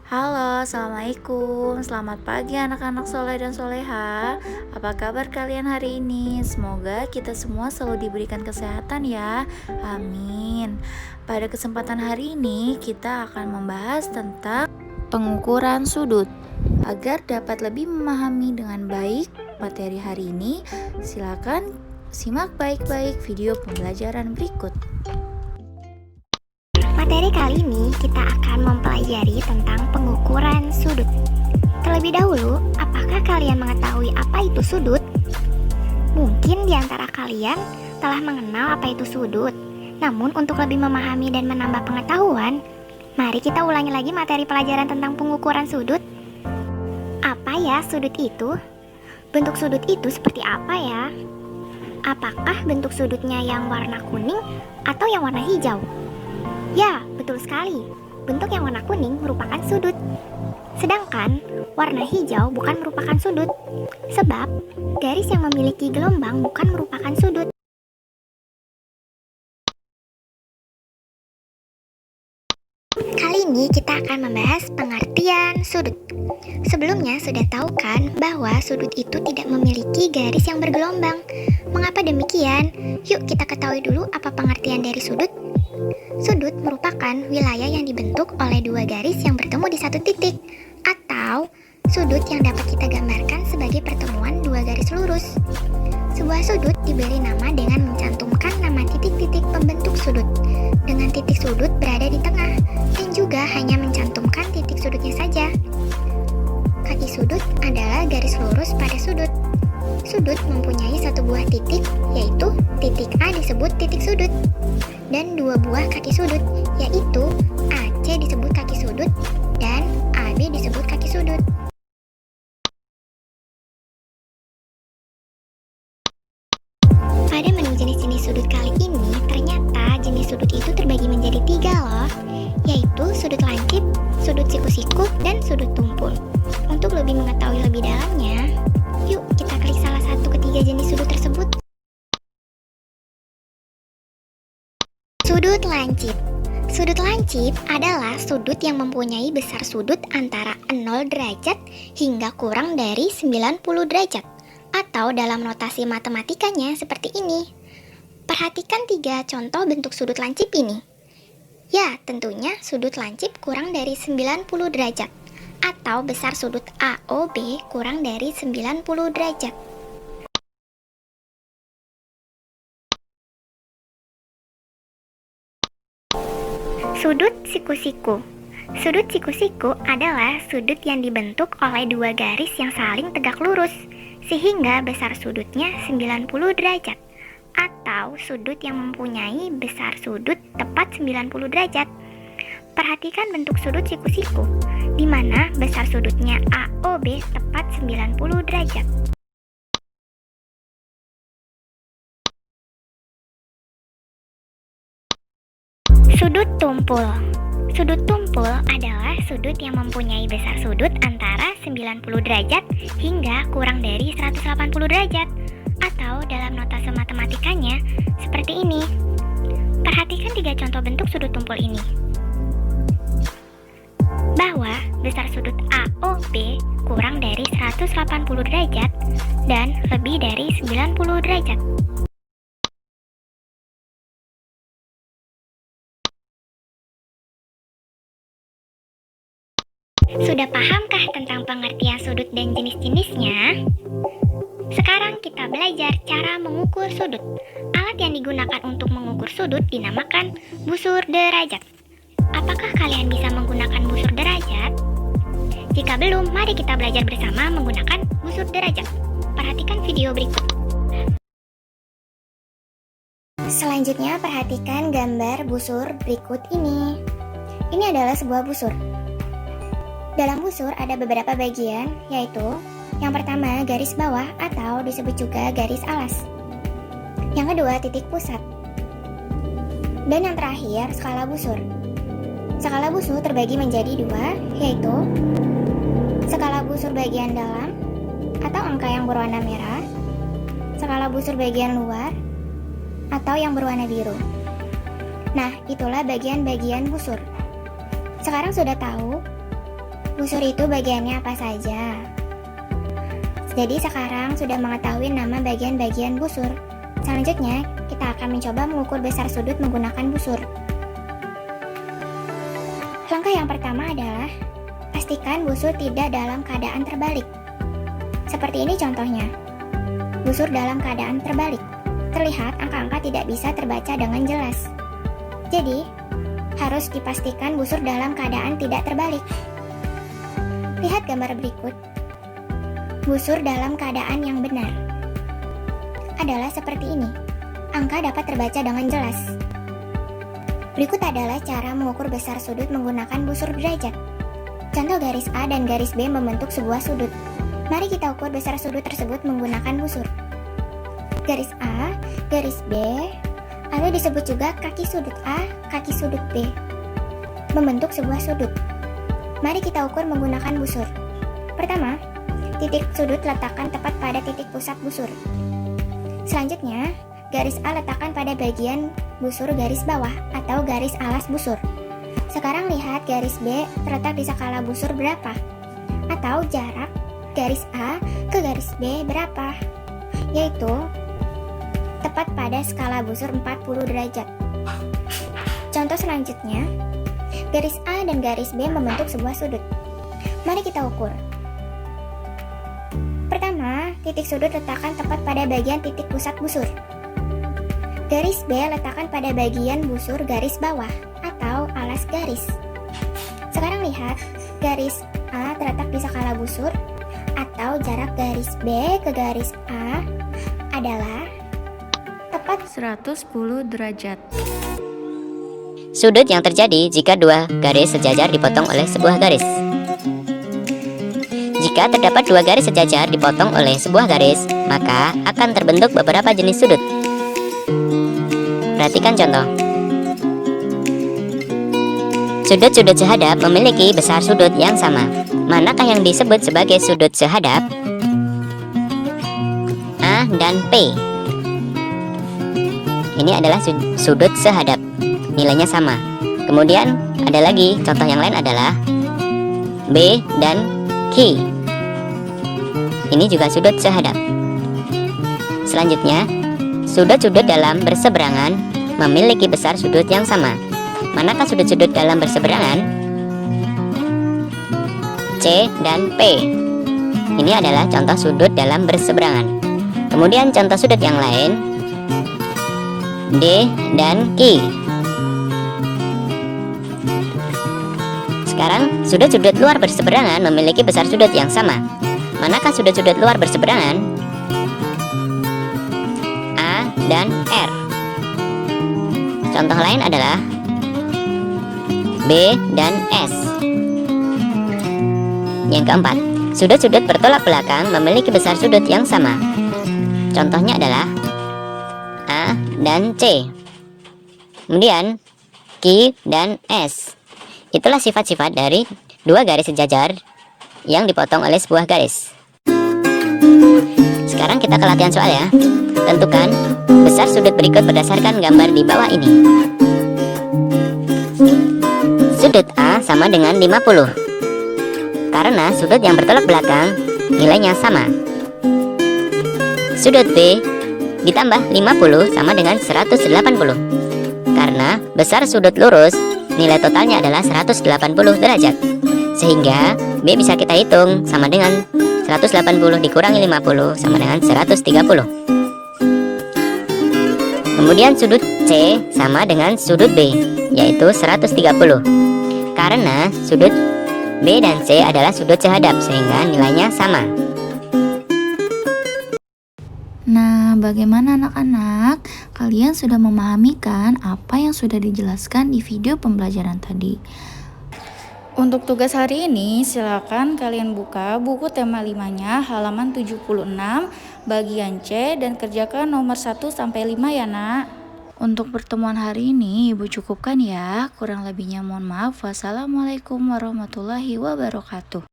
Halo, assalamualaikum. Selamat pagi anak-anak soleh dan soleha. Apa kabar kalian hari ini? Semoga kita semua selalu diberikan kesehatan ya. Amin. Pada kesempatan hari ini kita akan membahas tentang pengukuran sudut. Agar dapat lebih memahami dengan baik materi hari ini, silakan simak baik-baik video pembelajaran berikut. Materi kali ini kita akan mempelajari tentang pengukuran sudut. Terlebih dahulu, apakah kalian mengetahui apa itu sudut? Mungkin di antara kalian telah mengenal apa itu sudut. Namun untuk lebih memahami dan menambah pengetahuan, mari kita ulangi lagi materi pelajaran tentang pengukuran sudut. Apa ya sudut itu? Bentuk sudut itu seperti apa ya? Apakah bentuk sudutnya yang warna kuning atau yang warna hijau? Ya, betul sekali. Bentuk yang warna kuning merupakan sudut. Sedangkan warna hijau bukan merupakan sudut. Sebab garis yang memiliki gelombang bukan merupakan sudut. Kali ini kita akan membahas pengertian sudut. Sebelumnya sudah tahu kan bahwa sudut itu tidak memiliki garis yang bergelombang. Mengapa demikian? Yuk kita ketahui dulu apa pengertian dari sudut. Sudut merupakan wilayah yang dibentuk oleh dua garis yang bertemu di satu titik, atau sudut yang dapat kita gambarkan sebagai pertemuan dua garis lurus. Sebuah sudut diberi nama dengan mencantumkan nama titik-titik pembentuk sudut, dengan titik sudut berada di tengah, dan juga hanya mencantumkan titik sudutnya saja. Kaki sudut adalah garis lurus pada sudut. Sudut mempunyai satu buah titik, yaitu titik A disebut titik sudut, dan dua buah kaki sudut, yaitu AC disebut kaki sudut dan AB disebut kaki sudut. Pada menu jenis-jenis sudut kali ini, ternyata jenis sudut itu terbagi menjadi 3 loh, yaitu sudut lancip, sudut siku-siku, dan sudut tumpul. Untuk lebih mengetahui lebih dalamnya, yuk kita klik salah satu ketiga jenis sudut tersebut. Sudut lancip. Sudut lancip adalah sudut yang mempunyai besar sudut antara 0 derajat hingga kurang dari 90 derajat. Atau dalam notasi matematikanya seperti ini. Perhatikan 3 contoh bentuk sudut lancip ini. Ya, tentunya sudut lancip kurang dari 90 derajat. Atau besar sudut AOB kurang dari 90 derajat. Sudut siku-siku. Sudut siku-siku adalah sudut yang dibentuk oleh dua garis yang saling tegak lurus, sehingga besar sudutnya 90 derajat, atau sudut yang mempunyai besar sudut tepat 90 derajat. Perhatikan bentuk sudut siku-siku, di mana besar sudutnya AOB tepat 90 derajat. Sudut tumpul. Sudut tumpul adalah sudut yang mempunyai besar sudut antara 90 derajat hingga kurang dari 180 derajat, atau dalam notasi matematikanya seperti ini. Perhatikan 3 contoh bentuk sudut tumpul ini. Bahwa besar sudut AOB kurang dari 180 derajat dan lebih dari 90 derajat. Sudah pahamkah tentang pengertian sudut dan jenis-jenisnya? Sekarang kita belajar cara mengukur sudut. Alat yang digunakan untuk mengukur sudut dinamakan busur derajat. Apakah kalian bisa menggunakan busur derajat? Jika belum, mari kita belajar bersama menggunakan busur derajat. Perhatikan video berikut. Selanjutnya, perhatikan gambar busur berikut ini. Ini adalah sebuah busur. Dalam busur ada beberapa bagian, yaitu yang pertama garis bawah atau disebut juga garis alas. Yang kedua titik pusat. Dan yang terakhir skala busur. Skala busur terbagi menjadi 2, yaitu skala busur bagian dalam atau angka yang berwarna merah, skala busur bagian luar atau yang berwarna biru. Nah, itulah bagian-bagian busur. Sekarang sudah tahu busur itu bagiannya apa saja. Jadi sekarang sudah mengetahui nama bagian-bagian busur. Selanjutnya, kita akan mencoba mengukur besar sudut menggunakan busur. Langkah yang pertama adalah pastikan busur tidak dalam keadaan terbalik. Seperti ini contohnya. Busur dalam keadaan terbalik. Terlihat angka-angka tidak bisa terbaca dengan jelas. Jadi, harus dipastikan busur dalam keadaan tidak terbalik. Lihat gambar berikut. Busur dalam keadaan yang benar adalah seperti ini. Angka dapat terbaca dengan jelas. Berikut adalah cara mengukur besar sudut menggunakan busur derajat. Contoh garis A dan garis B membentuk sebuah sudut. Mari kita ukur besar sudut tersebut menggunakan busur. Garis A, garis B, atau disebut juga kaki sudut A, kaki sudut B, membentuk sebuah sudut. Mari kita ukur menggunakan busur. Pertama, titik sudut letakkan tepat pada titik pusat busur. Selanjutnya, garis A letakkan pada bagian busur garis bawah atau garis alas busur. Sekarang lihat garis B terletak di skala busur berapa? Atau jarak garis A ke garis B berapa? Yaitu tepat pada skala busur 40 derajat. Contoh selanjutnya, garis A dan garis B membentuk sebuah sudut. Mari kita ukur. Pertama, titik sudut letakkan tepat pada bagian titik pusat busur. Garis B letakkan pada bagian busur garis bawah atau alas garis. Sekarang lihat, garis A terletak di skala busur atau jarak garis B ke garis A adalah tepat 110 derajat. Sudut yang terjadi jika dua garis sejajar dipotong oleh sebuah garis. Jika terdapat dua garis sejajar dipotong oleh sebuah garis, maka akan terbentuk beberapa jenis sudut. Perhatikan contoh. Sudut-sudut sehadap memiliki besar sudut yang sama. Manakah yang disebut sebagai sudut sehadap? A dan P. Ini adalah sudut sehadap. Nilainya sama. Kemudian ada lagi contoh yang lain adalah B dan Q. Ini juga sudut sehadap. Selanjutnya, sudut-sudut dalam berseberangan memiliki besar sudut yang sama. Manakah sudut-sudut dalam berseberangan? C dan P. Ini adalah contoh sudut dalam berseberangan. Kemudian contoh sudut yang lain D dan Q. Sekarang, sudut-sudut luar berseberangan memiliki besar sudut yang sama. Manakah sudut-sudut luar berseberangan? A dan R. Contoh lain adalah B dan S. Yang keempat, sudut-sudut bertolak belakang memiliki besar sudut yang sama. Contohnya adalah A dan C. Kemudian Q dan S. Itulah sifat-sifat dari dua garis sejajar yang dipotong oleh sebuah garis. Sekarang kita ke latihan soal ya. Tentukan besar sudut berikut berdasarkan gambar di bawah ini. Sudut A sama dengan 50. Karena sudut yang bertolak belakang nilainya sama. Sudut B ditambah 50 sama dengan 180. Karena besar sudut lurus nilai totalnya adalah 180 derajat. Sehingga B bisa kita hitung sama dengan 180 dikurangi 50 sama dengan 130. Kemudian sudut C sama dengan sudut B, yaitu 130. Karena sudut B dan C adalah sudut sehadap, sehingga nilainya sama. Nah, bagaimana anak-anak? Kalian sudah memahami kan apa yang sudah dijelaskan di video pembelajaran tadi? Untuk tugas hari ini, silakan kalian buka buku tema 5-nya halaman 76 bagian C dan kerjakan nomor 1 sampai 5 ya, Nak. Untuk pertemuan hari ini Ibu cukupkan ya. Kurang lebihnya mohon maaf. Wassalamualaikum warahmatullahi wabarakatuh.